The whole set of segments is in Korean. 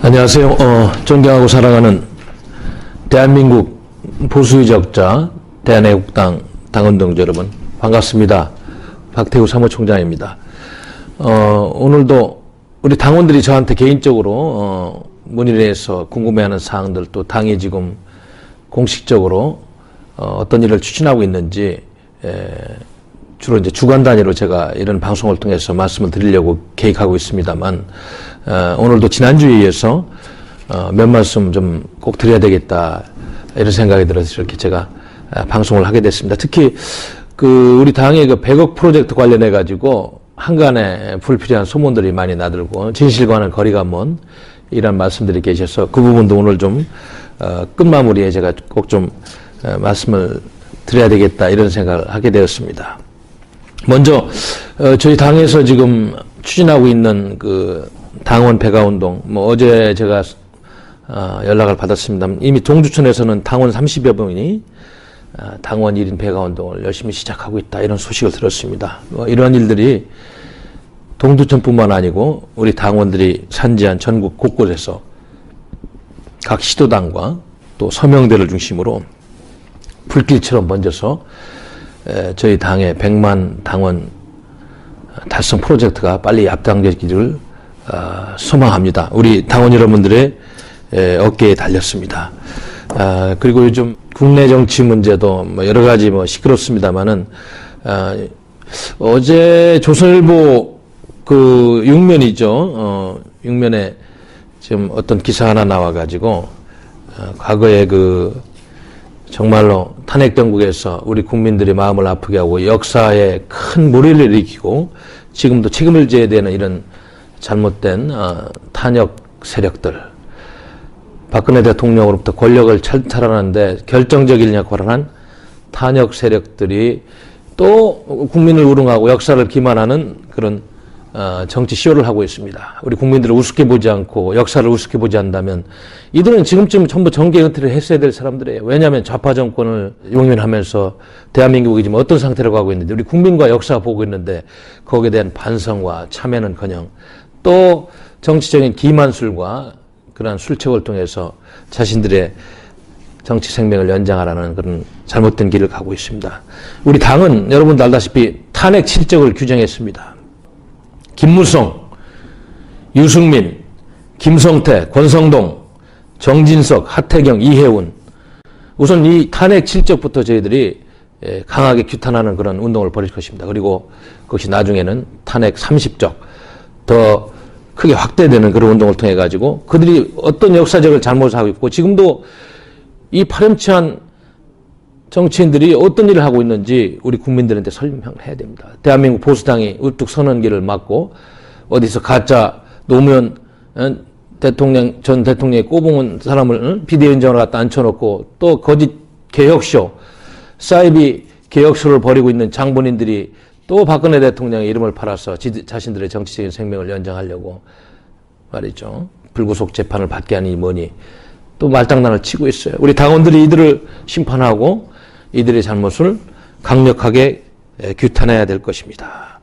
안녕하세요. 존경하고 사랑하는 대한민국 보수의 적자 대한애국당 당원동지 여러분, 반갑습니다. 박태우 사무총장입니다. 오늘도 우리 당원들이 저한테 개인적으로 문의를 해서 궁금해하는 사항들, 또 당이 지금 공식적으로 어떤 일을 추진하고 있는지 주로 이제 주간 단위로 제가 이런 방송을 통해서 말씀을 드리려고 계획하고 있습니다만, 오늘도 지난주에 이어서 몇 말씀 좀 꼭 드려야 되겠다 이런 생각이 들어서 이렇게 제가 방송을 하게 됐습니다. 특히 우리 당의 100억 프로젝트 관련해 가지고 한간에 불필요한 소문들이 많이 나들고 진실과는 거리가 먼 이런 말씀들이 계셔서 그 부분도 오늘 좀 끝마무리에 제가 꼭 좀 말씀을 드려야 되겠다 이런 생각을 하게 되었습니다. 먼저 저희 당에서 지금 추진하고 있는 당원 배가운동, 어제 제가 연락을 받았습니다. 이미 동두천에서는 당원 30여 명이 당원 1인 배가운동을 열심히 시작하고 있다 이런 소식을 들었습니다. 이러한 일들이 동두천뿐만 아니고 우리 당원들이 산지한 전국 곳곳에서 각 시도당과 또 서명대를 중심으로 불길처럼 번져서 저희 당의 100만 당원 달성 프로젝트가 빨리 앞당겨지기를 소망합니다. 우리 당원 여러분들의 어깨에 달렸습니다. 그리고 요즘 국내 정치 문제도 여러 가지 시끄럽습니다만은 어제 조선일보 6면이죠. 6면에 지금 어떤 기사 하나 나와가지고 과거에 정말로 탄핵정국에서 우리 국민들의 마음을 아프게 하고 역사에 큰 물의를 일으키고 지금도 책임을 져야 되는 이런 잘못된 탄핵 세력들, 박근혜 대통령으로부터 권력을 찬탈하는데 결정적인 역할을 한 탄핵 세력들이 또 국민을 우롱하고 역사를 기만하는 그런 정치 쇼를 하고 있습니다. 우리 국민들을 우습게 보지 않고 역사를 우습게 보지 않는다면 이들은 지금쯤 전부 정계 은퇴를 했어야 될 사람들이에요. 왜냐하면 좌파 정권을 용인하면서 대한민국이 지금 어떤 상태로 가고 있는데 우리 국민과 역사 보고 있는데 거기에 대한 반성과 참여는커녕 또 정치적인 기만술과 그러한 술책을 통해서 자신들의 정치 생명을 연장하라는 그런 잘못된 길을 가고 있습니다. 우리 당은 여러분도 알다시피 탄핵 7적을 규정했습니다. 김무성, 유승민, 김성태, 권성동, 정진석, 하태경, 이혜훈, 우선 이 탄핵 7적부터 저희들이 강하게 규탄하는 그런 운동을 벌일 것입니다. 그리고 그것이 나중에는 탄핵 30적 더 크게 확대되는 그런 운동을 통해 가지고 그들이 어떤 역사적을 잘못을 하고 있고 지금도 이 파렴치한 정치인들이 어떤 일을 하고 있는지 우리 국민들한테 설명을 해야 됩니다. 대한민국 보수당이 우뚝 서는 길을 막고 어디서 가짜 노무현 전 대통령의 꼬붕은 사람을 비대위원장으로 갖다 앉혀놓고 또 거짓 개혁쇼, 사이비 개혁쇼를 벌이고 있는 장본인들이 또 박근혜 대통령의 이름을 팔아서 자신들의 정치적인 생명을 연장하려고 말이죠. 불구속 재판을 받게 하니 뭐니 또 말장난을 치고 있어요. 우리 당원들이 이들을 심판하고 이들의 잘못을 강력하게 규탄해야 될 것입니다.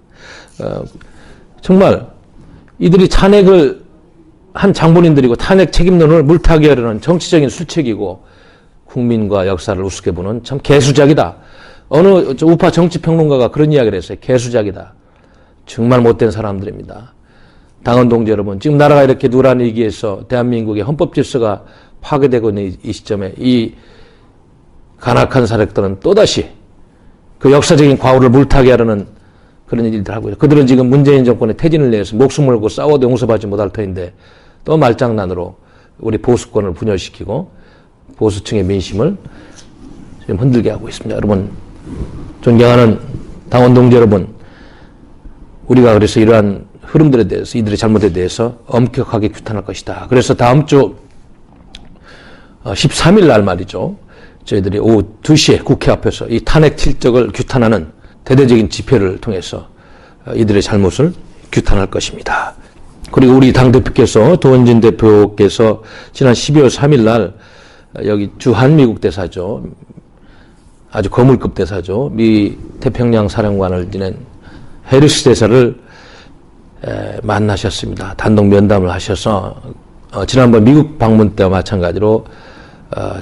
정말 이들이 탄핵을 한 장본인들이고 탄핵 책임론을 물타기 하려는 정치적인 수책이고 국민과 역사를 우습게 보는 참 개수작이다. 어느 우파 정치평론가가 그런 이야기를 했어요. 개수작이다. 정말 못된 사람들입니다. 당원 동지 여러분, 지금 나라가 이렇게 누란 위기에서 대한민국의 헌법 질서가 파괴되고 있는 이 시점에 이 간악한 사력들은 또다시 그 역사적인 과오를 물타기 하려는 그런 일들 하고 있어요. 그들은 지금 문재인 정권의 퇴진을 위해서 목숨을 걸고 싸워도 용서받지 못할 터인데 또 말장난으로 우리 보수권을 분열시키고 보수층의 민심을 지금 흔들게 하고 있습니다. 여러분, 존경하는 당원 동지 여러분, 우리가 그래서 이러한 흐름들에 대해서 이들의 잘못에 대해서 엄격하게 규탄할 것이다. 그래서 다음 주 13일 날 말이죠. 저희들이 오후 2시에 국회 앞에서 이 탄핵 7적을 규탄하는 대대적인 집회를 통해서 이들의 잘못을 규탄할 것입니다. 그리고 우리 당대표께서 도원진 대표께서 지난 12월 3일 날 여기 주한미국 대사죠. 아주 거물급 대사죠. 미 태평양 사령관을 지낸 해리스 대사를 만나셨습니다. 단독 면담을 하셔서 지난번 미국 방문 때와 마찬가지로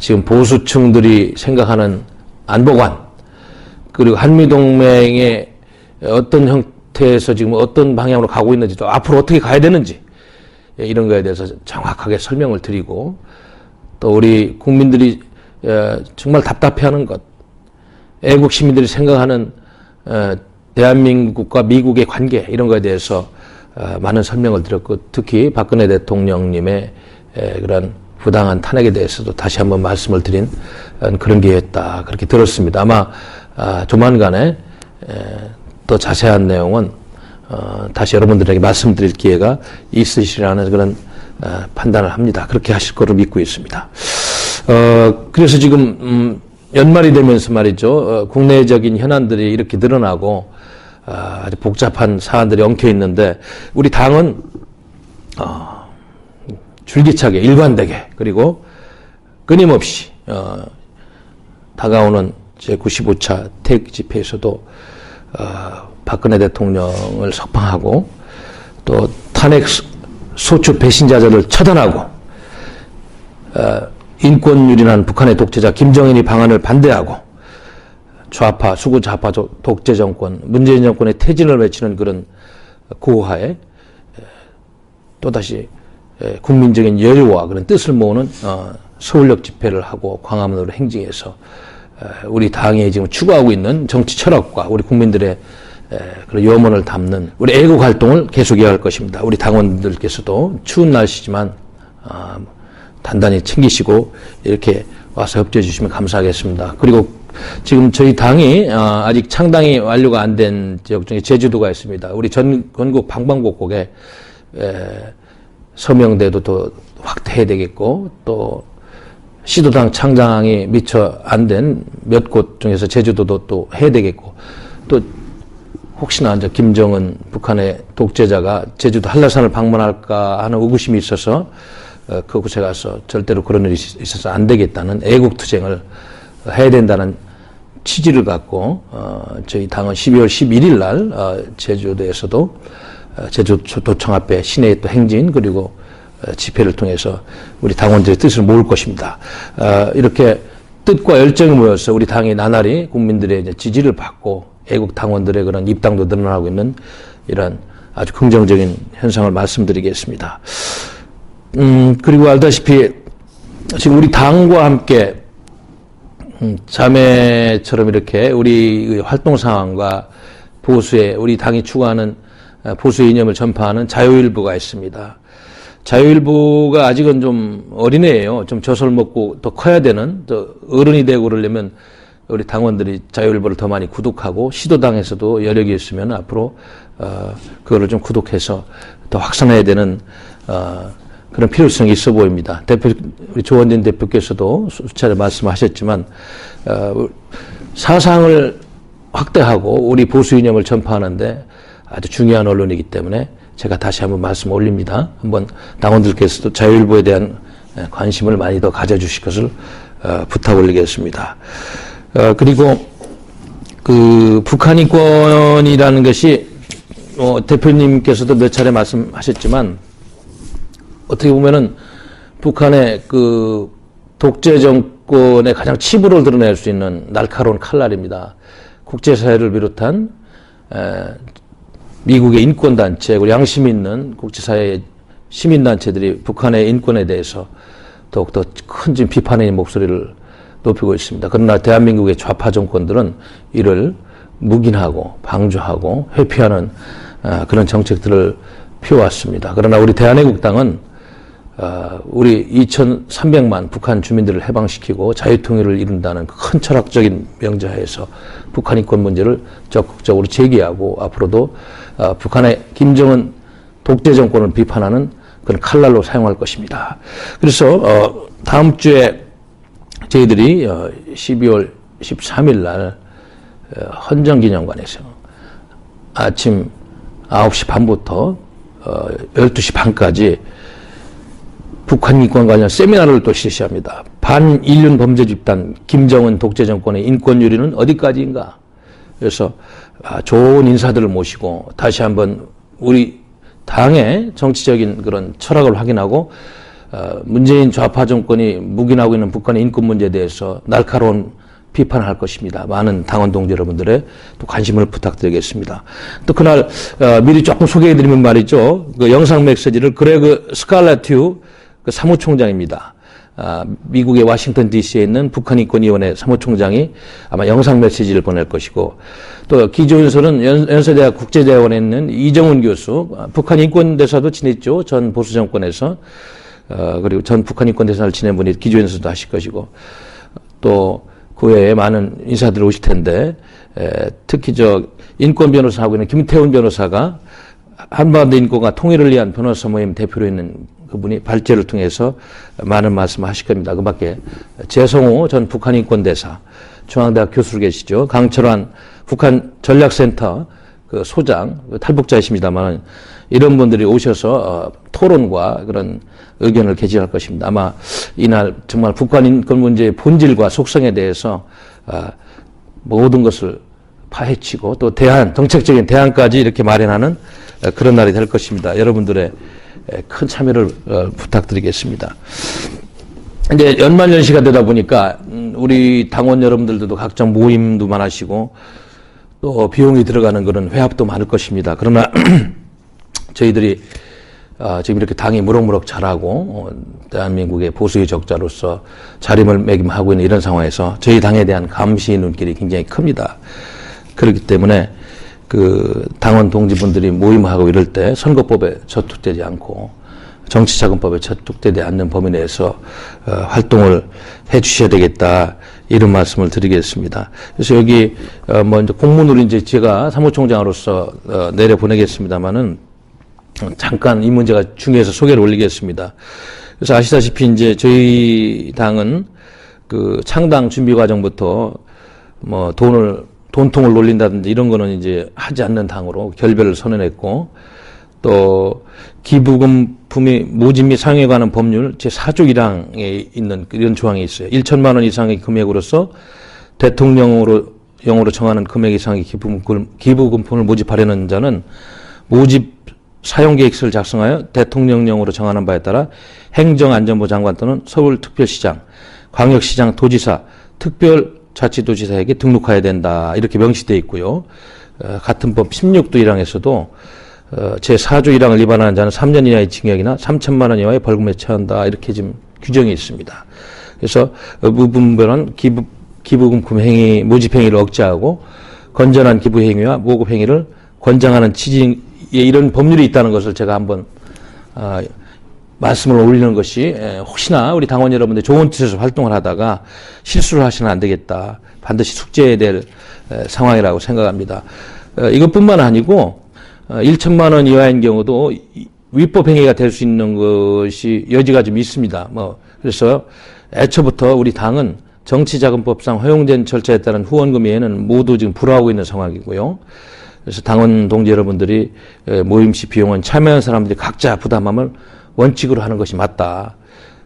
지금 보수층들이 생각하는 안보관 그리고 한미동맹의 어떤 형태에서 지금 어떤 방향으로 가고 있는지 또 앞으로 어떻게 가야 되는지 이런 거에 대해서 정확하게 설명을 드리고 또 우리 국민들이 정말 답답해하는 것 애국 시민들이 생각하는 대한민국과 미국의 관계 이런 거에 대해서 많은 설명을 드렸고 특히 박근혜 대통령님의 그런 부당한 탄핵에 대해서도 다시 한번 말씀을 드린 그런 기회였다 그렇게 들었습니다. 아마 조만간에 더 자세한 내용은 다시 여러분들에게 말씀드릴 기회가 있으시라는 그런 판단을 합니다. 그렇게 하실 거로 믿고 있습니다. 그래서 지금 연말이 되면서 말이죠. 국내적인 현안들이 이렇게 늘어나고 아주 복잡한 사안들이 엉켜 있는데 우리 당은 줄기차게 일관되게 그리고 끊임없이 다가오는 제95차 태극기 집회에서도 박근혜 대통령을 석방하고 또 탄핵 소추 배신자들을 처단하고 인권 유린한 북한의 독재자 김정은이 방안을 반대하고 좌파 수구 좌파 독재 정권 문재인 정권의 퇴진을 외치는 그런 구호하에 또다시 국민적인 여유와 그런 뜻을 모으는 서울역 집회를 하고 광화문으로 행진해서 우리 당이 지금 추구하고 있는 정치 철학과 우리 국민들의 그런 염원을 담는 우리 애국 활동을 계속해야 할 것입니다. 우리 당원들께서도 추운 날씨지만 단단히 챙기시고 이렇게 와서 협조해 주시면 감사하겠습니다. 그리고 지금 저희 당이 아직 창당이 완료가 안 된 지역 중에 제주도가 있습니다. 우리 전국 방방곡곡에 서명대도 더 확대해야 되겠고 또 시도당 창당이 미처 안 된 몇 곳 중에서 제주도도 또 해야 되겠고 또 혹시나 이제 김정은 북한의 독재자가 제주도 한라산을 방문할까 하는 의구심이 있어서 그곳에 가서 절대로 그런 일이 있어서 안 되겠다는 애국투쟁을 해야 된다는 취지를 갖고 저희 당은 12월 11일 날 제주도에서도 제주도청 앞에 시내에 또 행진 그리고 집회를 통해서 우리 당원들의 뜻을 모을 것입니다. 이렇게 뜻과 열정이 모여서 우리 당이 나날이 국민들의 이제 지지를 받고 애국 당원들의 그런 입당도 늘어나고 있는 이런 아주 긍정적인 현상을 말씀드리겠습니다. 그리고 알다시피 지금 우리 당과 함께 자매처럼 이렇게 우리 활동 상황과 보수의 우리 당이 추구하는 보수의 이념을 전파하는 자유일보가 있습니다. 자유일보가 아직은 좀 어린애예요. 좀 젖을 먹고 더 커야 되는, 더 어른이 되고 그러려면 우리 당원들이 자유일보를 더 많이 구독하고 시도당에서도 여력이 있으면 앞으로 그거를 좀 구독해서 더 확산해야 되는 그런 필요성이 있어 보입니다. 우리 조원진 대표께서도 수차례 말씀하셨지만 사상을 확대하고 우리 보수 이념을 전파하는데 아주 중요한 언론이기 때문에 제가 다시 한번 말씀 올립니다. 한번 당원들께서도 자유일보에 대한 관심을 많이 더 가져주실 것을 부탁 올리겠습니다. 그리고 그 북한 인권이라는 것이 대표님께서도 몇 차례 말씀하셨지만 어떻게 보면은 북한의 그 독재 정권의 가장 치부를 드러낼 수 있는 날카로운 칼날입니다. 국제사회를 비롯한 미국의 인권단체, 그리고 양심 있는 국제사회의 시민단체들이 북한의 인권에 대해서 더욱더 큰 지금 비판의 목소리를 높이고 있습니다. 그러나 대한민국의 좌파 정권들은 이를 묵인하고 방조하고 회피하는 그런 정책들을 펴왔습니다. 그러나 우리 대한애국당은 우리 2,300만 북한 주민들을 해방시키고 자유통일을 이룬다는 큰 철학적인 명제하에서 북한 인권 문제를 적극적으로 제기하고 앞으로도 북한의 김정은 독재 정권을 비판하는 그런 칼날로 사용할 것입니다. 그래서 다음 주에 저희들이 12월 13일 날 헌정기념관에서 아침 9시 반부터 12시 반까지 북한 인권 관련 세미나를 또 실시합니다. 반인륜 범죄 집단 김정은 독재 정권의 인권 유리는 어디까지인가? 그래서 좋은 인사들을 모시고 다시 한번 우리 당의 정치적인 그런 철학을 확인하고 문재인 좌파 정권이 묵인하고 있는 북한의 인권 문제에 대해서 날카로운 비판할 것입니다. 많은 당원 동지 여러분들의 또 관심을 부탁드리겠습니다. 또 그날 미리 조금 소개해드리면 말이죠. 그 영상 메시지를 그레그 스칼라튜 그 사무총장입니다. 미국의 워싱턴 DC에 있는 북한인권위원회 사무총장이 아마 영상 메시지를 보낼 것이고, 또 기조연설은 연세대학 국제대학원에 있는 이정훈 교수, 북한 인권대사도 지냈죠. 전 보수 정권에서. 그리고 전 북한 인권대사를 지낸 분이 기조연설도 하실 것이고, 또 그 외에 많은 인사들이 오실 텐데, 특히 인권 변호사 하고 있는 김태훈 변호사가 한반도 인권과 통일을 위한 변호사 모임 대표로 있는 그분이 발제를 통해서 많은 말씀을 하실 겁니다. 그 밖에 재성호 전 북한 인권대사, 중앙대학 교수로 계시죠. 강철환 북한 전략센터 그 소장, 탈북자이십니다만 이런 분들이 오셔서 토론과 그런 의견을 개진할 것입니다. 아마 이날 정말 북한 인권 문제의 본질과 속성에 대해서 모든 것을 파헤치고 또 정책적인 대안까지 이렇게 마련하는 그런 날이 될 것입니다. 여러분들의 큰 참여를 부탁드리겠습니다. 이제 연말연시가 되다 보니까 우리 당원 여러분들도 각종 모임도 많으시고 또 비용이 들어가는 그런 회합도 많을 것입니다. 그러나 저희들이 지금 이렇게 당이 무럭무럭 자라고 대한민국의 보수의 적자로서 자리매김하고 있는 이런 상황에서 저희 당에 대한 감시의 눈길이 굉장히 큽니다. 그렇기 때문에 그 당원 동지분들이 모임하고 이럴 때 선거법에 저촉되지 않고 정치자금법에 저촉되지 않는 범위 내에서 활동을 해 주셔야 되겠다, 이런 말씀을 드리겠습니다. 그래서 여기 먼저 공문으로 이제 제가 사무총장으로서 내려 보내겠습니다만은 잠깐 이 문제가 중요해서 소개를 올리겠습니다. 그래서 아시다시피 이제 저희 당은 그 창당 준비 과정부터 뭐 돈통을 놀린다든지 이런 거는 이제 하지 않는 당으로 결별을 선언했고, 또 기부금 모집 및 상여에 관한 법률 제4조 1항에 있는 이런 조항이 있어요. 1천만 원 이상의 금액으로서 대통령으로 정하는 금액 이상의 기부금품을 모집하려는 자는 모집 사용계획서를 작성하여 대통령령으로 정하는 바에 따라 행정안전부 장관 또는 서울특별시장, 광역시장, 도지사, 특별자치도지사에게 등록해야 된다, 이렇게 명시되어 있고요. 같은 법 16도 1항에서도 제4조 1항을 위반하는 자는 3년 이하의 징역이나 3천만 원 이하의 벌금에 처한다, 이렇게 지금 규정이 있습니다. 그래서 무분별한 기부금품 행위, 모집 행위를 억제하고 건전한 기부 행위와 모금 행위를 권장하는 취지의 이런 법률이 있다는 것을 제가 한번 말씀을 올리는 것이, 혹시나 우리 당원 여러분들 좋은 뜻에서 활동을 하다가 실수를 하시면 안 되겠다, 반드시 숙제해야 될 상황이라고 생각합니다. 이것뿐만 아니고 1천만 원 이하인 경우도 위법 행위가 될 수 있는 것이 여지가 좀 있습니다. 그래서 애초부터 우리 당은 정치자금법상 허용된 절차에 따른 후원금 외에는 모두 지금 불허하고 있는 상황이고요. 그래서 당원 동지 여러분들이 모임 시 비용은 참여한 사람들이 각자 부담함을 원칙으로 하는 것이 맞다.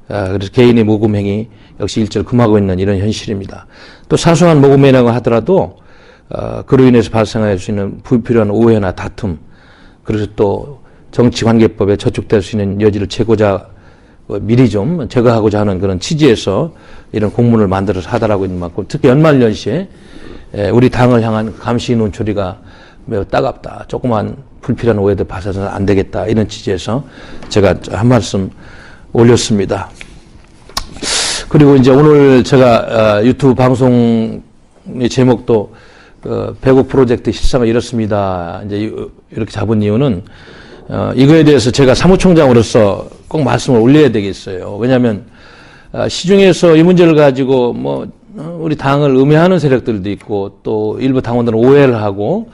그래서 개인의 모금 행위 역시 일절 금하고 있는 이런 현실입니다. 또 사소한 모금 행위라고 하더라도 그로 인해서 발생할 수 있는 불필요한 오해나 다툼, 그래서 또 정치관계법에 저촉될 수 있는 여지를 미리 좀 제거하고자 하는 그런 취지에서 이런 공문을 만들어서 하달하고 있는 만큼, 특히 연말연시에 우리 당을 향한 감시 논초리가 매우 따갑다, 조그만 불필요한 오해들 봐서는 안 되겠다, 이런 취지에서 제가 한 말씀 올렸습니다. 그리고 이제 오늘 제가 유튜브 방송의 제목도 배국 프로젝트 실상을 이렇습니다, 이제 이렇게 잡은 이유는 이거에 대해서 제가 사무총장으로서 꼭 말씀을 올려야 되겠어요. 왜냐하면 시중에서 이 문제를 가지고 우리 당을 음해하는 세력들도 있고, 또 일부 당원들은 오해를 하고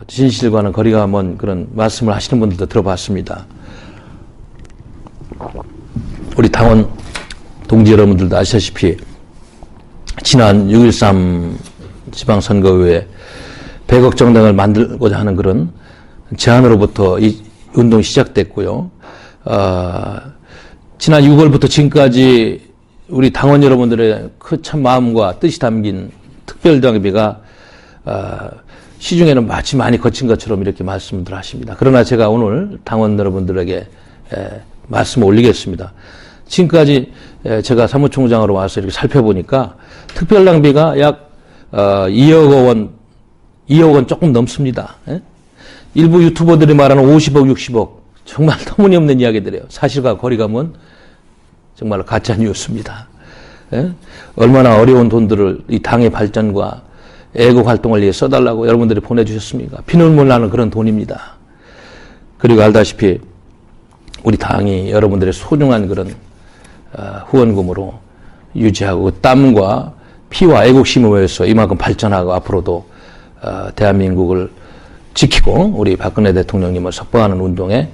진실과는 거리가 먼 그런 말씀을 하시는 분들도 들어봤습니다. 우리 당원 동지 여러분들도 아시다시피 지난 6.13 지방선거후에 100억 정당을 만들고자 하는 그런 제안으로부터 이 운동이 시작됐고요. 지난 6월부터 지금까지 우리 당원 여러분들의 그 참 마음과 뜻이 담긴 특별당비가 시중에는 마치 많이 거친 것처럼 이렇게 말씀들 하십니다. 그러나 제가 오늘 당원 여러분들에게 말씀을 올리겠습니다. 지금까지 제가 사무총장으로 와서 이렇게 살펴보니까 특별낭비가 약 2억 원 조금 넘습니다. 일부 유튜버들이 말하는 50억, 60억 정말 터무니없는 이야기들이에요. 사실과 거리가 먼 정말 가짜 뉴스입니다. 얼마나 어려운 돈들을 이 당의 발전과 애국 활동을 위해 써달라고 여러분들이 보내주셨습니까? 피눈물 나는 그런 돈입니다. 그리고 알다시피 우리 당이 여러분들의 소중한 그런 후원금으로 유지하고 땀과 피와 애국심을 위해서 이만큼 발전하고 앞으로도 대한민국을 지키고 우리 박근혜 대통령님을 석방하는 운동에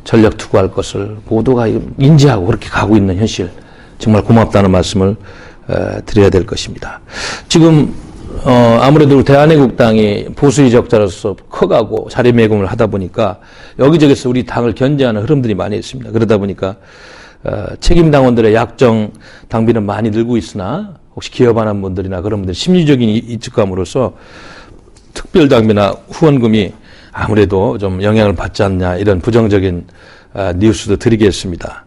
전력 투구할 것을 모두가 인지하고 그렇게 가고 있는 현실, 정말 고맙다는 말씀을 드려야 될 것입니다. 지금 아무래도 대한애국당이 보수 이적자로서 커가고 자리매김을 하다 보니까 여기저기서 우리 당을 견제하는 흐름들이 많이 있습니다. 그러다 보니까 책임당원들의 약정 당비는 많이 늘고 있으나 혹시 기업하는 분들이나 그런 분들 심리적인 이직감으로써 특별당비나 후원금이 아무래도 좀 영향을 받지 않냐, 이런 부정적인 뉴스도 드리겠습니다.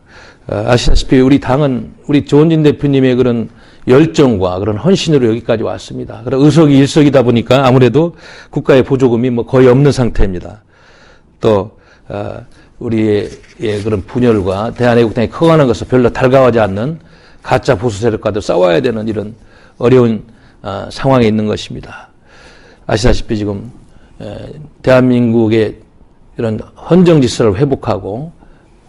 아시다시피 우리 당은 우리 조원진 대표님의 그런 열정과 그런 헌신으로 여기까지 왔습니다. 그런 의석이 일석이다 보니까 아무래도 국가의 보조금이 뭐 거의 없는 상태입니다. 또 우리의 그런 분열과 대한애국당이 커가는 것을 별로 달가워하지 않는 가짜 보수 세력과도 싸워야 되는 이런 어려운 상황에 있는 것입니다. 아시다시피 지금 대한민국의 이런 헌정 질서를 회복하고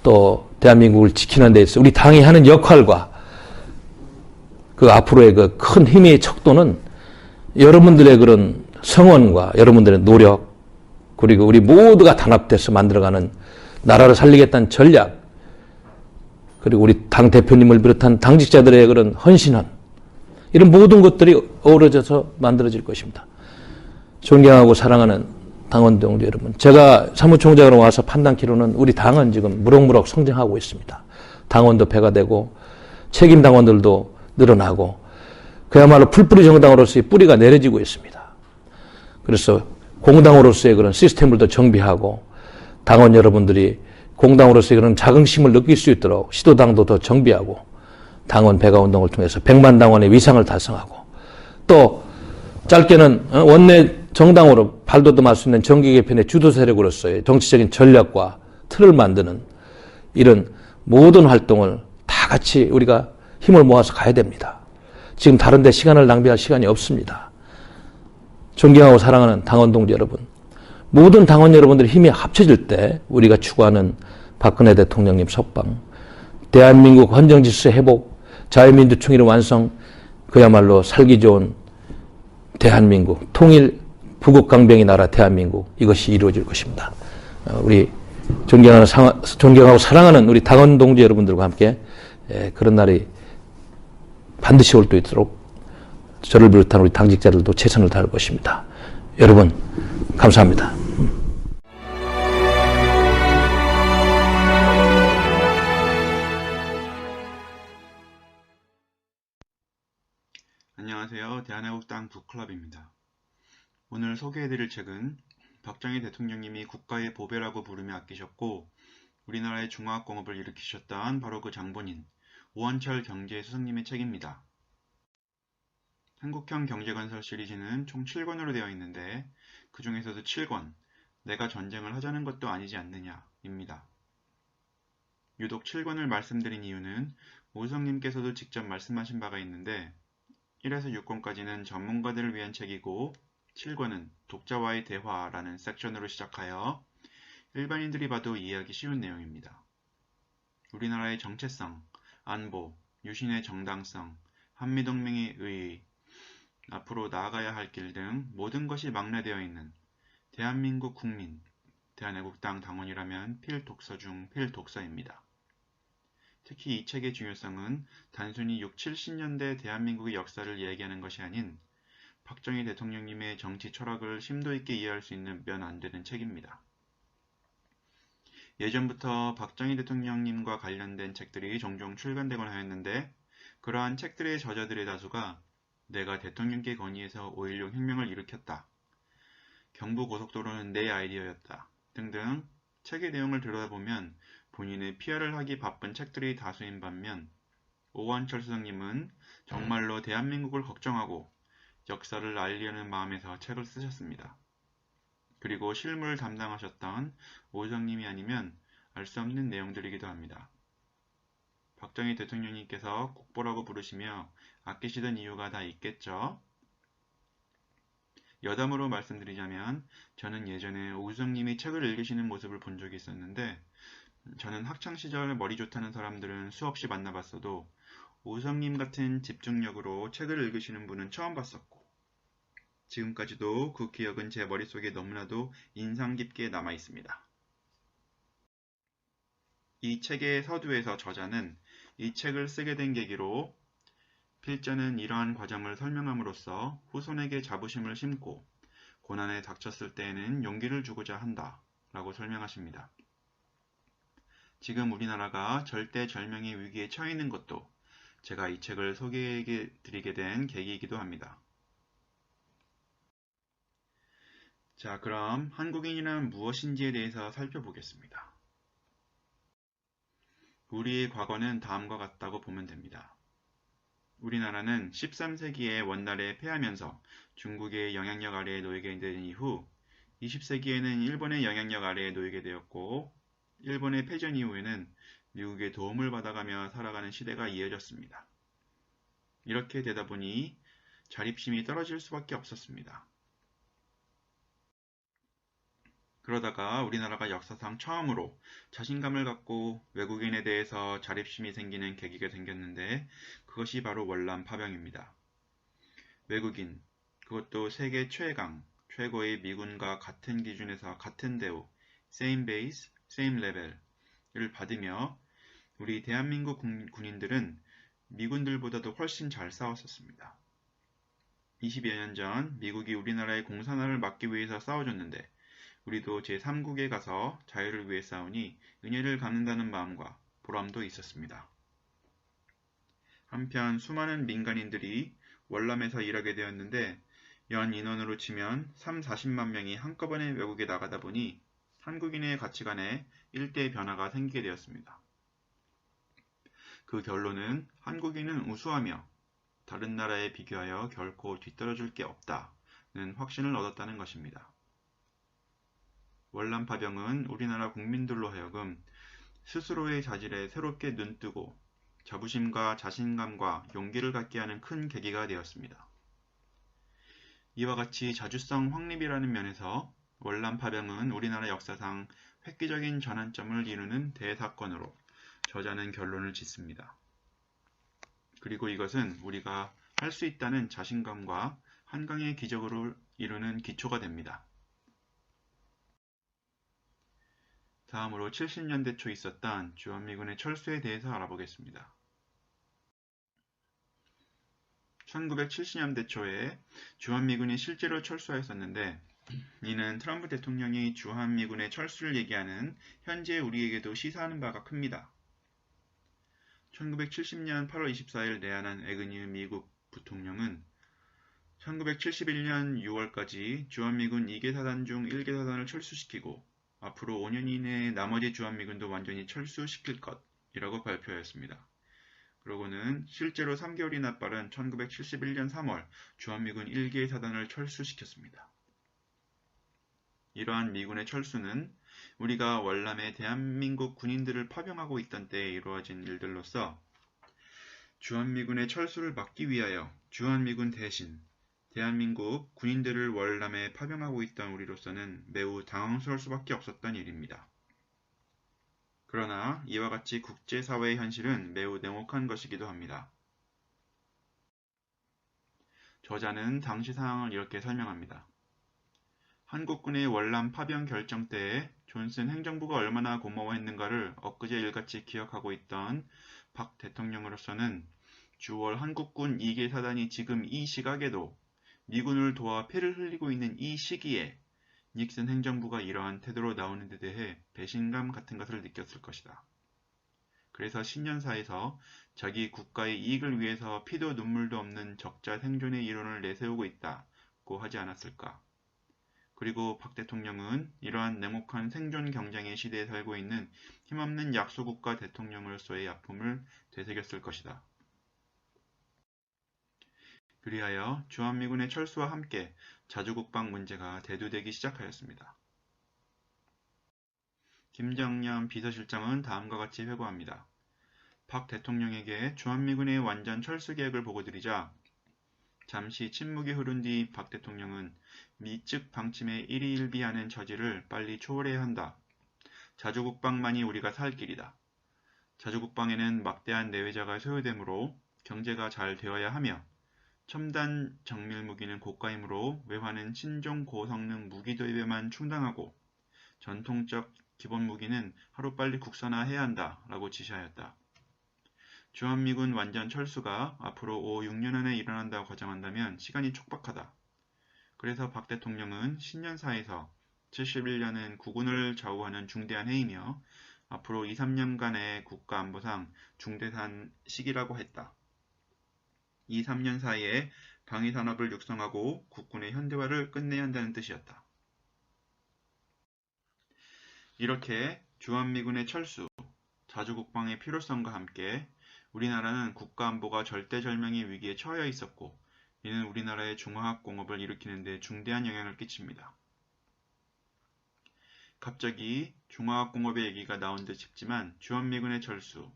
또 대한민국을 지키는 데 있어서 우리 당이 하는 역할과 그 앞으로의 그 큰 힘의 척도는 여러분들의 그런 성원과 여러분들의 노력, 그리고 우리 모두가 단합돼서 만들어가는 나라를 살리겠다는 전략, 그리고 우리 당 대표님을 비롯한 당직자들의 그런 헌신함, 이런 모든 것들이 어우러져서 만들어질 것입니다. 존경하고 사랑하는 당원 동지 여러분, 제가 사무총장으로 와서 판단키로는 우리 당은 지금 무럭무럭 성장하고 있습니다. 당원도 배가 되고 책임 당원들도 늘어나고 그야말로 풀뿌리 정당으로서의 뿌리가 내려지고 있습니다. 그래서 공당으로서의 그런 시스템을 더 정비하고 당원 여러분들이 공당으로서의 그런 자긍심을 느낄 수 있도록 시도당도 더 정비하고 당원 배가 운동을 통해서 100만 당원의 위상을 달성하고 또 짧게는 원내 정당으로 발돋움할 수 있는 정기 개편의 주도 세력으로서의 정치적인 전략과 틀을 만드는 이런 모든 활동을 다 같이 우리가 힘을 모아서 가야 됩니다. 지금 다른 데 시간을 낭비할 시간이 없습니다. 존경하고 사랑하는 당원 동지 여러분, 모든 당원 여러분들의 힘이 합쳐질 때 우리가 추구하는 박근혜 대통령님 석방, 대한민국 헌정질서 회복, 자유민주총회의 완성, 그야말로 살기 좋은 대한민국, 통일 부국강병의 나라 대한민국, 이것이 이루어질 것입니다. 우리 존경하고 사랑하는 우리 당원 동지 여러분들과 함께 그런 날이 반드시 올 수 있도록 저를 비롯한 우리 당직자들도 최선을 다할 것입니다. 여러분 감사합니다. 안녕하세요. 대한애국당 북클럽입니다. 오늘 소개해드릴 책은 박정희 대통령님이 국가의 보배라고 부르며 아끼셨고 우리나라의 중화학공업을 일으키셨던 바로 그 장본인 오원철 경제수석님의 책입니다. 한국형 경제건설 시리즈는 총 7권으로 되어 있는데 그 중에서도 7권 내가 전쟁을 하자는 것도 아니지 않느냐 입니다. 유독 7권을 말씀드린 이유는 오수석님께서도 직접 말씀하신 바가 있는데 1에서 6권까지는 전문가들을 위한 책이고 7권은 독자와의 대화라는 섹션으로 시작하여 일반인들이 봐도 이해하기 쉬운 내용입니다. 우리나라의 정체성, 안보, 유신의 정당성, 한미동맹의 의의, 앞으로 나아가야 할 길 등 모든 것이 망라되어 있는 대한민국 국민, 대한애국당 당원이라면 필독서 중 필독서입니다. 특히 이 책의 중요성은 단순히 6, 70년대 대한민국의 역사를 이야기하는 것이 아닌 박정희 대통령님의 정치 철학을 심도 있게 이해할 수 있는 면 안 되는 책입니다. 예전부터 박정희 대통령님과 관련된 책들이 종종 출간되곤 하였는데 그러한 책들의 저자들의 다수가 내가 대통령께 건의해서 5.16 혁명을 일으켰다, 경부고속도로는 내 아이디어였다 등등 책의 내용을 들여다보면 본인의 PR을 하기 바쁜 책들이 다수인 반면 오한철 수석님은 정말로 대한민국을 걱정하고 역사를 알리려는 마음에서 책을 쓰셨습니다. 그리고 실무를 담당하셨던 오 수석님이 아니면 알 수 없는 내용들이기도 합니다. 박정희 대통령님께서 국보라고 부르시며 아끼시던 이유가 다 있겠죠? 여담으로 말씀드리자면 저는 예전에 오 수석님이 책을 읽으시는 모습을 본 적이 있었는데 저는 학창시절 머리 좋다는 사람들은 수없이 만나봤어도 오 수석님 같은 집중력으로 책을 읽으시는 분은 처음 봤었고 지금까지도 그 기억은 제 머릿속에 너무나도 인상 깊게 남아 있습니다. 이 책의 서두에서 저자는 이 책을 쓰게 된 계기로 필자는 이러한 과정을 설명함으로써 후손에게 자부심을 심고 고난에 닥쳤을 때에는 용기를 주고자 한다 라고 설명하십니다. 지금 우리나라가 절대절명의 위기에 처해 있는 것도 제가 이 책을 소개해 드리게 된 계기이기도 합니다. 자, 그럼 한국인이란 무엇인지에 대해서 살펴보겠습니다. 우리의 과거는 다음과 같다고 보면 됩니다. 우리나라는 13세기에 원나라에 패하면서 중국의 영향력 아래에 놓이게 된 이후 20세기에는 일본의 영향력 아래에 놓이게 되었고 일본의 패전 이후에는 미국의 도움을 받아가며 살아가는 시대가 이어졌습니다. 이렇게 되다 보니 자립심이 떨어질 수밖에 없었습니다. 그러다가 우리나라가 역사상 처음으로 자신감을 갖고 외국인에 대해서 자립심이 생기는 계기가 생겼는데 그것이 바로 월남 파병입니다. 외국인, 그것도 세계 최강, 최고의 미군과 같은 기준에서 같은 대우, same base, same level을 받으며 우리 대한민국 군인들은 미군들보다도 훨씬 잘 싸웠었습니다. 20여 년 전 미국이 우리나라의 공산화를 막기 위해서 싸워줬는데 우리도 제3국에 가서 자유를 위해 싸우니 은혜를 갚는다는 마음과 보람도 있었습니다. 한편 수많은 민간인들이 월남에서 일하게 되었는데 연 인원으로 치면 3, 40만 명이 한꺼번에 외국에 나가다 보니 한국인의 가치관에 일대의 변화가 생기게 되었습니다. 그 결론은 한국인은 우수하며 다른 나라에 비교하여 결코 뒤떨어질 게 없다는 확신을 얻었다는 것입니다. 월남 파병은 우리나라 국민들로 하여금 스스로의 자질에 새롭게 눈뜨고 자부심과 자신감과 용기를 갖게 하는 큰 계기가 되었습니다. 이와 같이 자주성 확립이라는 면에서 월남 파병은 우리나라 역사상 획기적인 전환점을 이루는 대사건으로 저자는 결론을 짓습니다. 그리고 이것은 우리가 할 수 있다는 자신감과 한강의 기적으로 이루는 기초가 됩니다. 다음으로 70년대 초 있었던 주한미군의 철수에 대해서 알아보겠습니다. 1970년대 초에 주한미군이 실제로 철수하였었는데 이는 트럼프 대통령이 주한미군의 철수를 얘기하는 현재 우리에게도 시사하는 바가 큽니다. 1970년 8월 24일 내한한 에그뉴 미국 부통령은 1971년 6월까지 주한미군 2개 사단 중 1개 사단을 철수시키고 앞으로 5년 이내에 나머지 주한미군도 완전히 철수시킬 것이라고 발표하였습니다. 그러고는 실제로 3개월이나 빠른 1971년 3월 주한미군 1개 사단을 철수시켰습니다. 이러한 미군의 철수는 우리가 월남에 대한민국 군인들을 파병하고 있던 때에 이루어진 일들로서 주한미군의 철수를 막기 위하여 주한미군 대신 대한민국 군인들을 월남에 파병하고 있던 우리로서는 매우 당황스러울 수밖에 없었던 일입니다. 그러나 이와 같이 국제사회의 현실은 매우 냉혹한 것이기도 합니다. 저자는 당시 상황을 이렇게 설명합니다. 한국군의 월남 파병 결정 때에 존슨 행정부가 얼마나 고마워했는가를 엊그제 일같이 기억하고 있던 박 대통령으로서는 주월 한국군 2개 사단이 지금 이 시각에도 미군을 도와 피를 흘리고 있는 이 시기에 닉슨 행정부가 이러한 태도로 나오는 데 대해 배신감 같은 것을 느꼈을 것이다. 그래서 신년사에서 자기 국가의 이익을 위해서 피도 눈물도 없는 적자 생존의 이론을 내세우고 있다고 하지 않았을까. 그리고 박 대통령은 이러한 냉혹한 생존 경쟁의 시대에 살고 있는 힘없는 약소국가 대통령으로서의 아픔을 되새겼을 것이다. 그리하여 주한미군의 철수와 함께 자주국방 문제가 대두되기 시작하였습니다. 김정년 비서실장은 다음과 같이 회고합니다. 박 대통령에게 주한미군의 완전 철수 계획을 보고드리자 잠시 침묵이 흐른 뒤 박 대통령은 미 측 방침에 일희일비하는 처지를 빨리 초월해야 한다. 자주국방만이 우리가 살 길이다. 자주국방에는 막대한 내외자가 소요되므로 경제가 잘 되어야 하며 첨단 정밀 무기는 고가이므로 외화는 신종 고성능 무기 도입에만 충당하고 전통적 기본 무기는 하루빨리 국산화해야 한다 라고 지시하였다. 주한미군 완전 철수가 앞으로 5, 6년 안에 일어난다고 가정한다면 시간이 촉박하다. 그래서 박 대통령은 신년사에서 71년은 국군을 좌우하는 중대한 해이며 앞으로 2, 3년간의 국가안보상 중대한 시기라고 했다. 2, 3년 사이에 방위산업을 육성하고 국군의 현대화를 끝내야 한다는 뜻이었다. 이렇게 주한미군의 철수, 자주국방의 필요성과 함께 우리나라는 국가안보가 절대절명의 위기에 처해 있었고 이는 우리나라의 중화학공업을 일으키는 데 중대한 영향을 끼칩니다. 갑자기 중화학공업의 얘기가 나온 듯 싶지만 주한미군의 철수,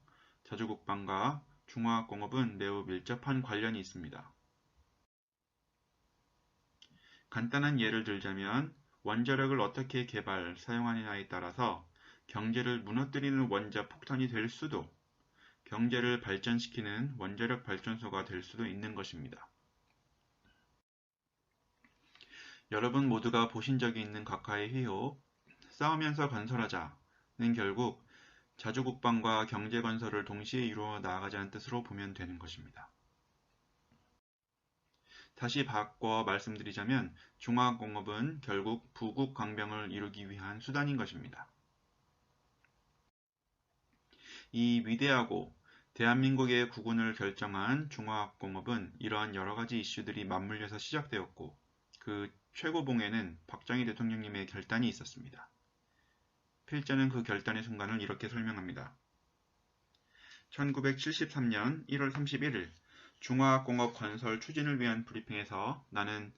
자주국방과 중화학공업은 매우 밀접한 관련이 있습니다. 간단한 예를 들자면 원자력을 어떻게 개발, 사용하느냐에 따라서 경제를 무너뜨리는 원자 폭탄이 될 수도 경제를 발전시키는 원자력 발전소가 될 수도 있는 것입니다. 여러분 모두가 보신 적이 있는 각하의 회호 싸우면서 건설하자는 결국 자주국방과 경제건설을 동시에 이루어 나아가자는 뜻으로 보면 되는 것입니다. 다시 바꿔 말씀드리자면 중화공업은 결국 부국 강병을 이루기 위한 수단인 것입니다. 이 위대하고 대한민국의 국운을 결정한 중화공업은 이러한 여러가지 이슈들이 맞물려서 시작되었고 그 최고봉에는 박정희 대통령님의 결단이 있었습니다. 필자는 그 결단의 순간을 이렇게 설명합니다. 1973년 1월 31일 중화학공업 건설 추진을 위한 브리핑에서 나는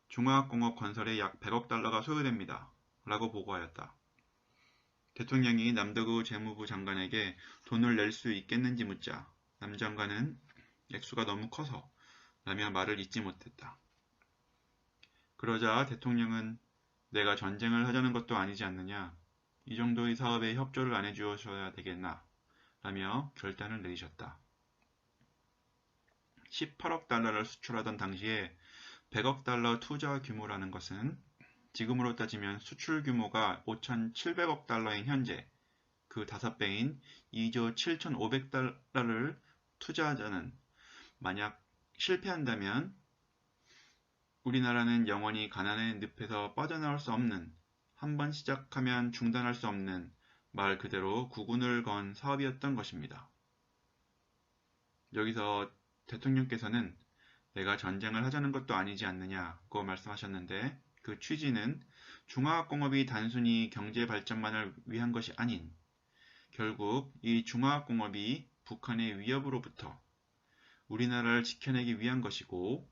중화학공업 건설에 약 100억 달러가 소요됩니다. 라고 보고하였다. 대통령이 남덕우 재무부 장관에게 돈을 낼 수 있겠는지 묻자 남 장관은 액수가 너무 커서 라며 말을 잇지 못했다. 그러자 대통령은 내가 전쟁을 하자는 것도 아니지 않느냐. 이 정도의 사업에 협조를 안 해주셔야 되겠나. 라며 결단을 내리셨다. 18억 달러를 수출하던 당시에 100억 달러 투자 규모라는 것은 지금으로 따지면 수출 규모가 5,700억 달러인 현재 그 5배인 2조 7,500달러를 투자하자는 만약 실패한다면 우리나라는 영원히 가난의 늪에서 빠져나올 수 없는 한번 시작하면 중단할 수 없는 말 그대로 국운을 건 사업이었던 것입니다. 여기서 대통령께서는 내가 전쟁을 하자는 것도 아니지 않느냐고 말씀하셨는데 그 취지는 중화학공업이 단순히 경제 발전만을 위한 것이 아닌 결국 이 중화학공업이 북한의 위협으로부터 우리나라를 지켜내기 위한 것이고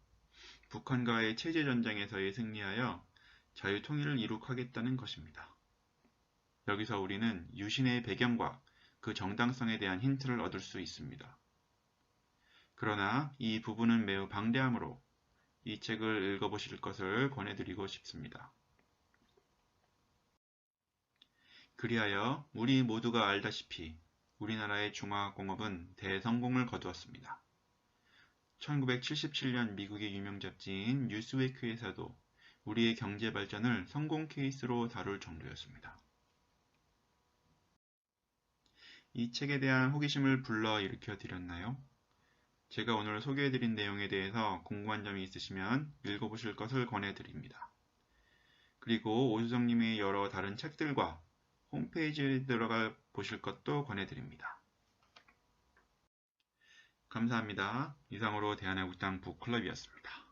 북한과의 체제전쟁에서의 승리하여 자유통일을 이룩하겠다는 것입니다. 여기서 우리는 유신의 배경과 그 정당성에 대한 힌트를 얻을 수 있습니다. 그러나 이 부분은 매우 방대하므로 이 책을 읽어보실 것을 권해드리고 싶습니다. 그리하여 우리 모두가 알다시피 우리나라의 중화공업은 대성공을 거두었습니다. 1977년 미국의 유명 잡지인 뉴스웨크에서도 우리의 경제 발전을 성공 케이스로 다룰 정도였습니다. 이 책에 대한 호기심을 불러일으켜 드렸나요? 제가 오늘 소개해드린 내용에 대해서 궁금한 점이 있으시면 읽어보실 것을 권해드립니다. 그리고 오수정님의 여러 다른 책들과 홈페이지에 들어가 보실 것도 권해드립니다. 감사합니다. 이상으로 대한애국당 북클럽이었습니다.